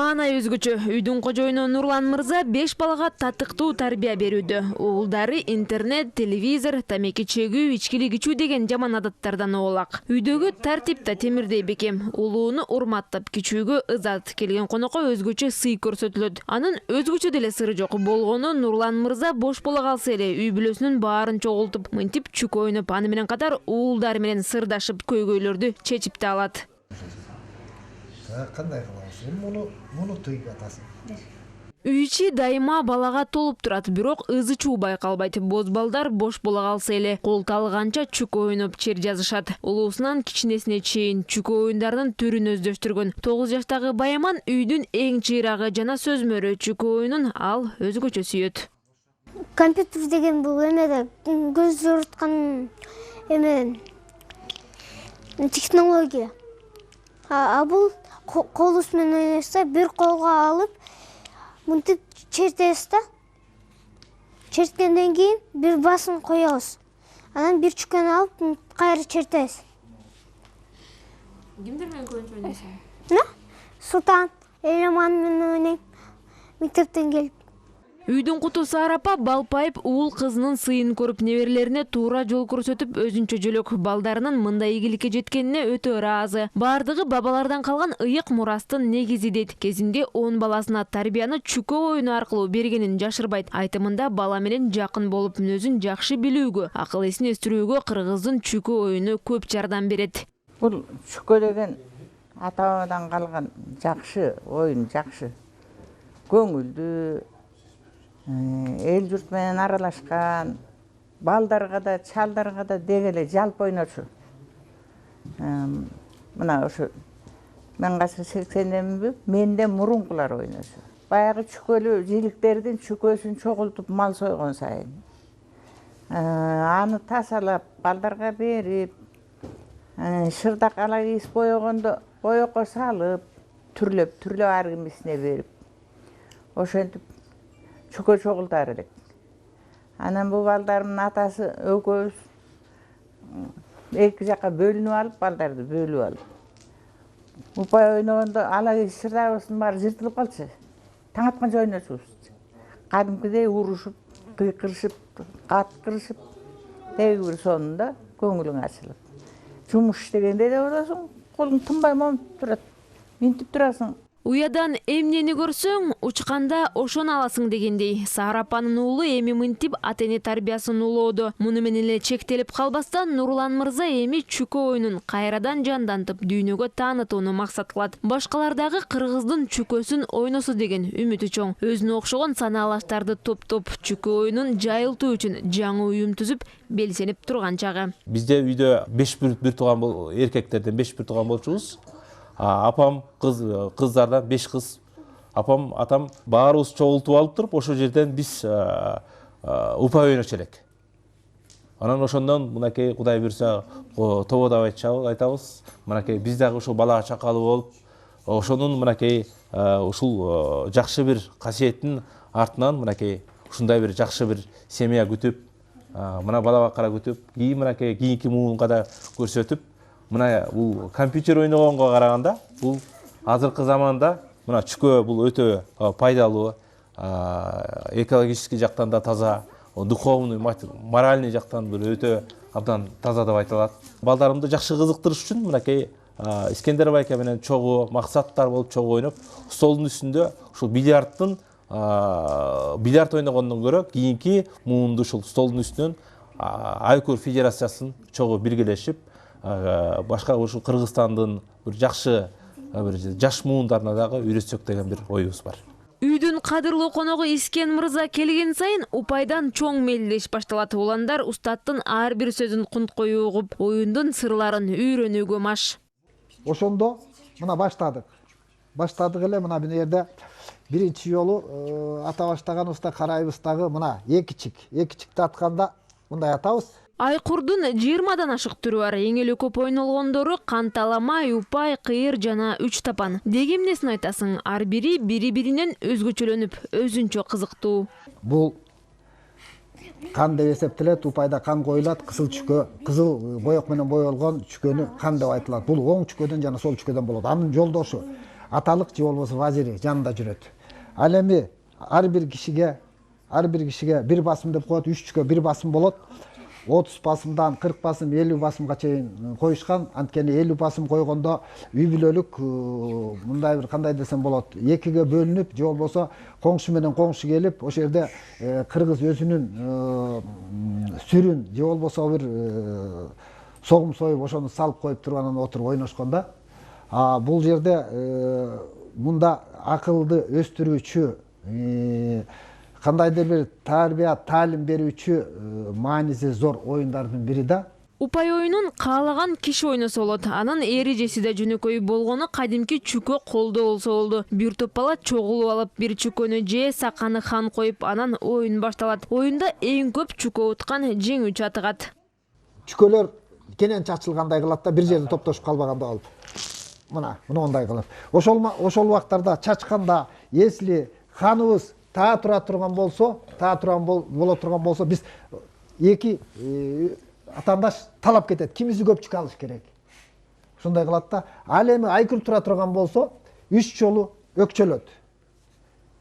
Маанай өзгөчө. Үйдүн кожоюну Нурлан мырза 5 балага татыктуу тарбия берүүдө. Уулдары интернет, телевизор, тамеки чегүү, ичкилик ичүү деген жаман адаттардан оолак. Үйдөгү тартип да темирдей бекем. Улууну урматтап кичүүгө ызат. Келген конокко өзгөчө сый көрсөтүлөт. Анын өзгөчө деле сыры жок. Болгону Нурлан мырза бош бола калса эле үй бүлөсүнүн баарын чогултуп, мынтип чүк ойноп, аны менен катар уулдары менен сырдашып көйгөйлөрдү чечип да алат. Кандай кыласың? Муну тыйып атасың. Үй ичи дайыма балага толуп турат, бирок ызы чуу байкалбайт. Боз балдар бош бола калса эле кол талганча чүк ойноп чер жазышат. Улуусунан кичинесине чейин чүк оюндарынын түрүн өздөштүргөн. 9 жаштагы Баяман үйдүн эң чыйрагы жана сөзмөрү. Чүк оюнун ал өзгөчө сүйөт. Компьютер деген бул эмеде көз жорткан эме технология. Бул колубуз менен ойнойсуз, бир колго алып, мынтип чертесиз да. Черткенден кийин бир басым коебуз. Анан бир чүкөнү алып, кайра чертесиз. Кимдер менен көбүнчө ойнойсуң? Султан, Элеман менен ойнойм. Мектептен келип. Үйдүн куту Сара апа балпайып уул кызынын сыйын көрүп, неберелерине туура жол көрсөтүп, өзүнчө жөлөк балдарынын мындай ийгиликке жеткенине өтө ыраазы. Бардыгы бабалардан калган ыйык мурастын негизи дейт. Кезинде 10 баласына тарбияны чүкө оюну аркылуу бергенин жашырбайт. Айтымында бала менен жакын болуп, мүнөзүн жакшы билүүгө, акыл эсин өстүрүүгө кыргыздын чүкө оюну көп жардам берет. Бул чүкө деген ата-бабадан калган жакшы оюн, жакшы. Көңүлдүү, эл журт менен аралашкан, балдарга да, чалдарга да деги эле жалпы ойночу. Мына ошо 1980-денби менден мурункулар ойночу. Баягы чүкөлүү жиликтердин чүкөсүн чогултуп мал сойгон сайын. Аны тазалап, балдарга берип, шырдак ала кийиз боёгондо боёкко салып, түрлөп ар кимисине берип. Ошентип чүкө чогултар элек. Анан бул балдарымдын атасы экөөбүз эки жакка бөлүнүп алып, балдарды бөлүп алып. Упай ойногондо ала кийиз шырдагыбыздын баары жыртылып калчу. Таң атканча ойночубуз. Кадимкидей урушуп, кыйкырышып, каткырышып, деги бир сонунда көңүлүң ачылып. Жумуш иштегенде да болосуң, колуң тынбай момунтуп турат. Минтип турасың. Уядан эмнени көрсөң, учканда ошону аласың дегендей. Сара апанын уулу эми мынтип ата-эне тарбиясын улоодо. Муну менен эле чектелип калбастан, Нурлан мырза эми чүкө оюнун кайрадан жандантып, дүйнөгө таанытууну максат кылат. Башкалардагы кыргыздын чүкөсүн ойносо деген үмүтү чоң. Өзүнө окшогон санаалаштарды топтоп, чүкө оюнун жайылтуу үчүн жаңы уюм түзүп, белсенип турган чагы. Бизде үйдө 5 бир тууган эркектерден 5 бир тууган болчубуз. Апам кыздардан 5 кыз. Апам, атам баарыбыз чогултуп алып туруп, ошол жерден биз упай ойночу элек. Анан ошондон мынакей Кудай буйрса тободо айтабыз. Мынакей биз дагы ушул балага чакалуу болуп, ошонун мынакей ушул жакшы бир касиеттин артынан мынакей ушундай бир жакшы бир семья күтүп, мына бала бакара күтүп, мынакей кийинки муунга да көрсөтүп, мына бул компьютер ойногонго караганда, бул азыркы заманда мына чүкө бул өтө пайдалуу, экологический жактан да таза, духовный, моральный жактан бир өтө абдан таза деп айтылат. Балдарымды жакшы кызыктырыш үчүн мынакей Искендер байке менен чогуу максаттар болуп чогуу ойноп, столдун үстүндө ушул бильярд ойногондон көрө кийинки муунду ушул столдун үстүнөн Айкур федерациясын чогуу биргелешип, башка ушул Кыргызстандын бир жакшы жаш муундарына дагы үйрөтсөк деген бир оюбуз бар. Үйдүн кадырлуу коногу Искен мырза келген сайын упайдан чоң мелдеш башталат. Уландар устаттын ар бир сөзүн кунткой угуп, оюндун сырларын үйрөнүүгө маш. Ошондо мына баштадык эле мына бул жерде биринчи жолу ата баштаганыбызда карайбыз дагы мына эки чикти атканда мындай атабыз. Айкурдун 20дан ашык түрү бар. Эң эле көп ойнолгондору канталамай, упай, кыйыр жана 3 тапан. Деги эмнесин айтасың? Ар бири бири-биринен өзгөчөлөнүп, өзүнчө кызыктуу. Бул кан деп эсептелет, упайда кан коюлат, кызыл чүкө, кызыл боек менен боелгон чүкөнү кан деп айтылат. Бул оң чүкөдөн жана сол чүкөдөн болот. Анын жолдошу. аталык же болбосо вазири жанында жүрөт. Ал эми ар бир кишиге бир басым деп коет, 3 чүкө бир басым болот. 30 басымдан 40 басым, 50 басымга чейин коюшкан. Анткени 50 басым койгондо үй бүлөлүк мындай бир кандай десем болот, экиге бөлүнүп, же болбосо коңшу менен коңшу келип, ошол жерде кыргыз өзүнүн сүрүн же болбосо бир согум союп, ошону салып коюп туруп анан отуруп ойношкон да. Бул жерде мында акылды өстүрүүчү, кандайдыр бир тарбия, таалим берүүчү мааниси зор оюндардын бири да. Упай оюнун каалаган киши ойносо болот. Анын эрежеси да жөнөкөй болгону кадимки чүкө колдо болсо болду. Бир топ бала чогулуп алып, бир чүкөнү же саканы хан коюп, анан оюн башталат. Оюнда эң көп чүкө уткан жеңүүчү атыгат. Чүкөлөр кенен чачылгандай кылат да, бир жерде топтошуп калбаганда алып. Мындай кылып. Ошол убактарда чачканда, если ханыбыз таа тура турган болсо, боло турган болсо, биз эки атаандаш талап кетет. Кимиси көп чүкө алыш керек. Ушундай кылат да. Ал эми айкүр тура турган болсо, 3 жолу өкчөлөт.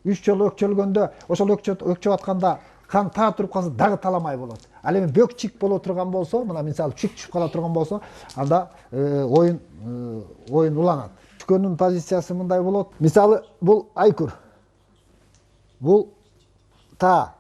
3 жолу өкчөлгөндө, ошол өкчөп атканда хан таа туруп калса дагы таламай болот. Ал эми бөк чик боло турган болсо, мына мисалы чик түшүп кала турган болсо, анда оюн уланат. Чүкөнүн позициясы мындай болот. Мисалы бул айкүр. Бул таа,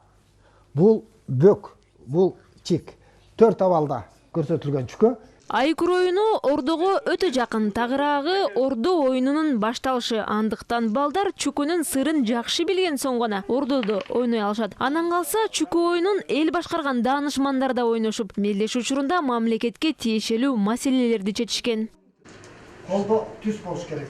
бул бөк, бул чик. 4 абалда көрсөтүлгөн чүкө. Айкүр оюну ордого өтө жакын. Тагыраагы ордо оюнунун башталышы. Андыктан балдар чүкөнүн сырын жакшы билген соң гана ордодо ойной алышат. Анан калса чүкө оюнун эл башкарган даанышмандар да ойношуп, мелдеш учурунда мамлекетке тиешелүү маселелерди чечишкен. Колдо түз болуш керек.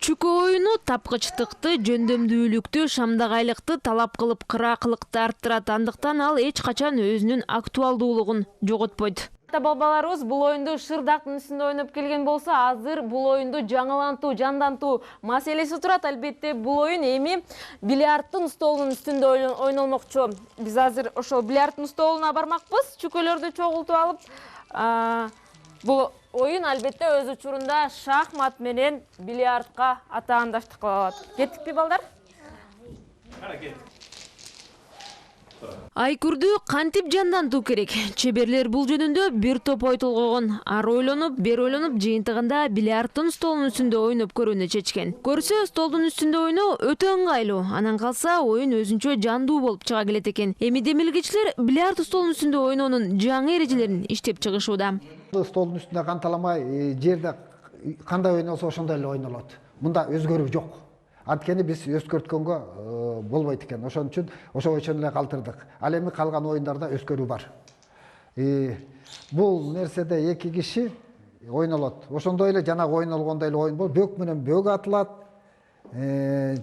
Чүкө оюну тапкычтыкты, жөндөмдүүлүктү, шамдагайлыкты талап кылып, кыраакылыкты арттырат. Андыктан ал эч качан өзүнүн актуалдуулугун жоготпойт. Ата-бабаларыбыз бул оюнду шырдактын үстүндө ойноп келген болсо, азыр бул оюнду жаңылантуу, жандантуу маселеси турат. Албетте, бул оюн эми бильярдтын столунун үстүндө ойнолмокчу. Биз азыр ошол бильярдтын столуна бармакпыз, чүкөлөрдү чогултуп алып. Бул оюн албетте өз учурунда шахмат менен бильярдка атаандаштык кыла алат. Кеттикпи балдар? Айкүрдү кантип жандантуу керек? Чеберлер бул жөнүндө бир топ ой толгогон. Ар ойлонуп, бер ойлонуп, жыйынтыгында бильярдтын столунун үстүндө ойноп көрүүнү чечкен. Көрсө, столдун үстүндө ойноо өтө ыңгайлуу. Анан калса, оюн өзүнчө жандуу болуп чыга келет экен. Эми демилгичилер бильярд столунун үстүндө ойноонун жаңы эрежелерин иштеп чыгышууда. Столдун үстүндө канталамай, жерде кандай ойнолсо ошондой эле ойнолот. Мында өзгөрүү жок. Анткени биз өзгөрткөнгө болбойт экен. Ошон үчүн ошо ошон эле калтырдык. Ал эми калган оюндарда өзгөрүү бар. Бул нерседе эки киши ойнолот. Ошондой эле жанагы ойнолгондой эле оюн болот. Бөк менен бөк атылат,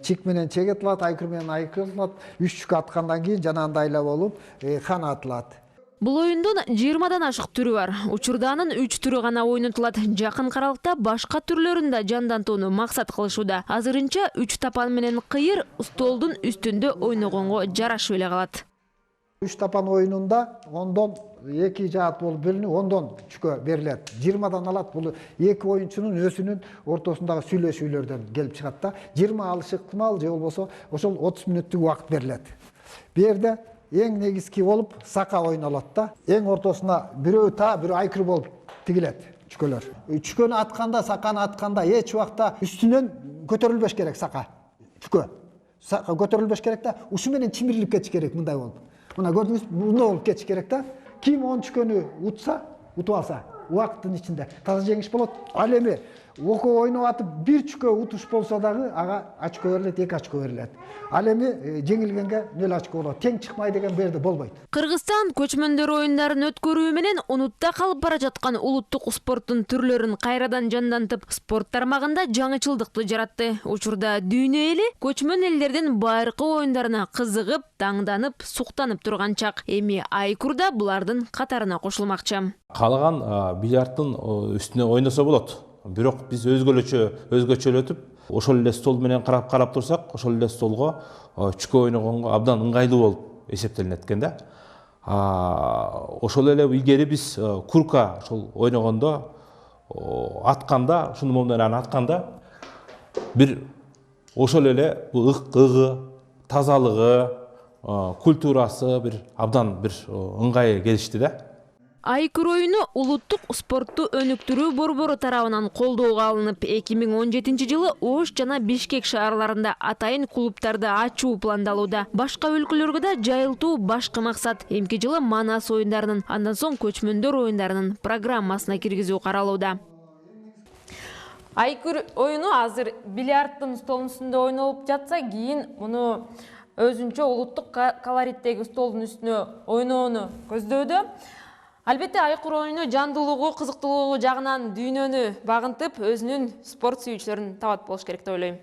чик менен чек атылат, айкүр менен айкыр атылат. 3 чүкө аткандан кийин жанагындай эле болуп, хан атылат. Бул оюндун 20дан ашык түрү бар. Учурда анын 3 түрү гана ойнотулат. Жакын каралыкта башка түрлөрүн да жандантууну максат кылышууда. Азырынча 3 тапан менен кыйыр столдун үстүндө ойногонго жарашып эле калат. 3 тапан оюнунда 10дон 2 жаат болуп бөлүнүп, 10дон чүкө берилет. 20дан алат. Бул эки оюнчунун өзүнүн ортосундагы сүйлөшүүлөрдөн келип чыгат да. 20 алышы ыктымал, же болбосо ошол 30 мүнөттүк убакыт берилет. Бу жерде эң негизги болуп сака ойнолот да. Эң ортосуна бирөө таа, бирөө айкыр болуп тигилет чүкөлөр. Чүкөнү атканда, саканы атканда эч убакта үстүнөн көтөрүлбөш керек сака. Чүкө. Сака көтөрүлбөш керек да, ушу менен чимирилип кетиш керек мындай болуп. Мына көрдүңүз, мындай болуп кетиш керек да. Ким 10 чүкөнү утса, утуп алса, убакыттын ичинде таза жеңиш болот. Ал эми окуу ойноп атып бир чүкө утуш болсо дагы ага очко берилет, 2 очко берилет. Ал эми жеңилгенге 0 очко болот. Тең чыкмай деген бу жерде болбойт. Кыргызстан көчмөндөр оюндарын өткөрүү менен унутта калып бара жаткан улуттук спорттун түрлөрүн кайрадан жандантып, спорт тармагында жаңычылдыкты жаратты. Учурда дүйнө эли көчмөн элдердин байыркы оюндарына кызыгып, таңданып, суктанып турган чак. Эми айкурда булардын катарына кошулмакчы. Каалаган бильярдтын үстүнө ойносо болот. Бирок биз өзгөчөлөтүп, ошол эле стол менен карап турсак, ошол эле столго чүкө ойногонго абдан ыңгайлуу болуп эсептелинет экен да. Ошол эле илгери биз курка ошол ойногондо атканда, ушуну момун менен атканда бир ошол эле бул ыкыгы, тазалыгы, культурасы бир абдан бир ыңгай келишти да. Айкүр оюну улуттук спортту өнүктүрүү борбору тарабынан колдоого алынып, 2017 жылы Ош жана Бишкек шаарларында атайын клубтарды ачуу пландалууда. Башка өлкөлөргө да жайылтуу башкы максат. Эмки жылы Манас оюндарынын, андан соң көчмөндөр оюндарынын программасына киргизүү каралууда. Айкүр оюну азыр бильярдтын столунун үстүндө ойнолуп жатса, кийин муну өзүнчө улуттук колориттеги столдун үстүнө ойноону көздөдө. Албетте айкүр оюну жандуулугу, кызыктуулугу жагынан дүйнөнү багынтып, өзүнүн спорт сүйүүчүлөрүн табат болуш керек деп ойлойм.